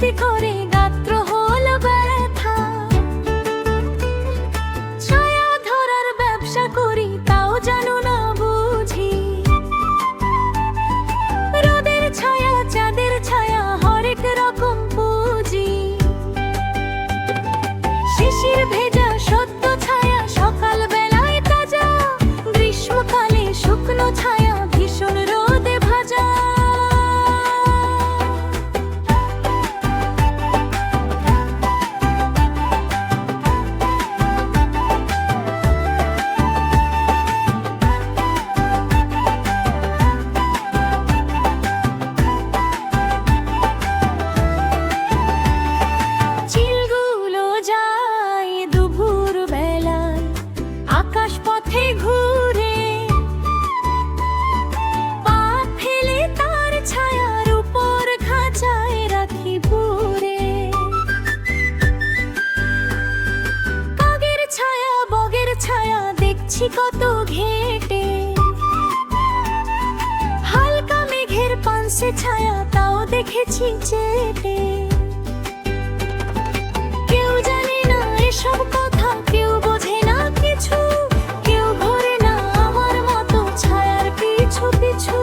মস্তি করে গাত্র হলো ব্যথা। ছায়া ধরার ব্যবসা করি তাও জানো না বুঝি। রোদের ছায়া চাঁদের ছায়া হরেক রকম পুঁজি। শিশির ভেজা সত্য ছায়া সকাল বেলায় তাজা, গ্রীষ্মকালে শুকনো ছায়া ভীষণ রোদে ভাজা। চিলগুলো যায় দুপুর বেলায় আকাশ পথে ঘুরে, পা ফেলে তার ছায়ার উপর খাঁচায় রাখি পুরে। কাগের ছায়া বগের ছায়া দেখছি কত ঘেটে, হালকা মেঘের পানসে ছায়া তাও দেখেছি চেটে। কেউ জানে না এসব কথা, কেউ বোঝে না কিছু, কেউ ঘোরে না আমার মতো ছায়ার পিছু পিছু।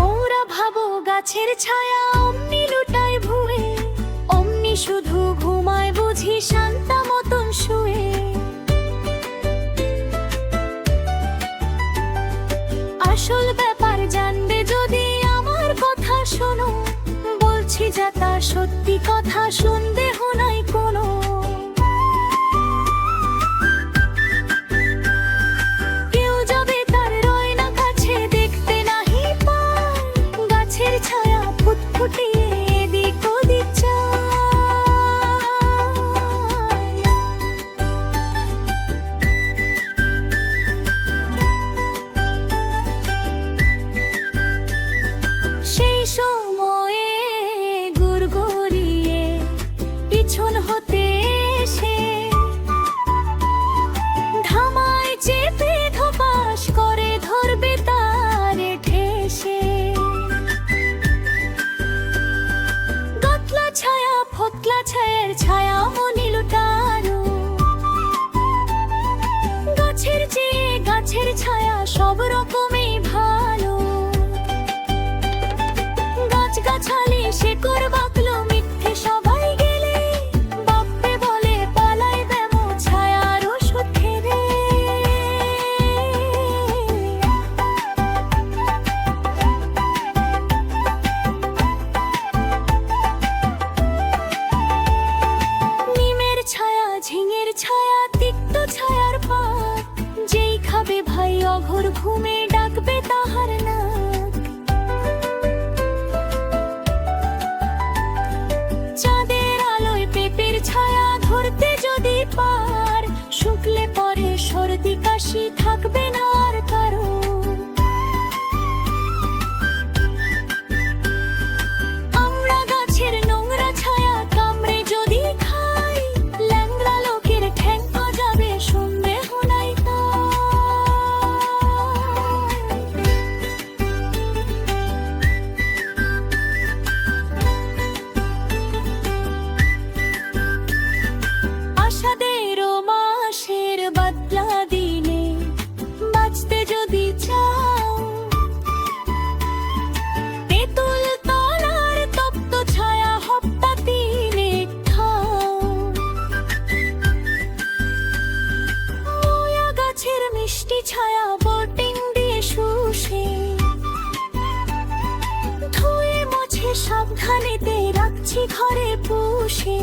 ওরা ভাবো গাছের ছায়া অমনি লুটায় ভুয়ে, অমনি শুধু ঘুমায় বুঝি শান্তা মতন শুয়ে। আসল ব্যাপার জানবে যদি আমার কথা শোনো, বলছি যা তা সত্যি কথা, সন্দেহ নাই কোনো। কেউ যাবে তার রয় না কাছে, দেখতে নাহি পায় গাছের ছায়া ফুটফুটিয়ে এদিক ওদিক যায়। সেই সময়ে গুড়গুড়িয়ে পিছন হতে এসে ধামায় চেপে ধপাস করে ধরবে তারে ঠেসে। গতলা ছায়া ফতলা ছায়ের ছায়া মনি লুটারো, গাছের চেয়ে গাছের ছায়া সব রকমই ভালো। গাছগাছালি শেকড় বাকলো মিথ্যে সবাই গেলে, বাপ্পে বলে পালাই ব্যামো ছায়ার ওষুধ খেলে। নিমের ছায়া ঝিঙের ছায়া তিক্ত ছায়ার পাত, যেই খাবে ভাই অঘোর ঘুমে ডাকবে তাহার নাক। চাঁদের আলোয় পেঁপের ছায়া ধরতে যদি পার, শুকলে পরে সর্দি কাশি থাকবে না আর কারো। আমরা গাছের নোংরা ছায়া কামড়ে যদি খাই, ল্যাংড়া লোকের ঠ্যাং যাবে সন্দেহ নাই তাই। আষাঢ়েরও মাসের বাদলা দিনে বাঁচতে যদি চাও, তেঁতুল তলার তপ্ত ছায়া হপ্তা দিনে খাও। ময়া গাছের মিষ্টি ছায়া বোটিং দিয়ে শুষে, ধুয়ে মুছে সাবধানেতে রাখছি ঘরে পুষে।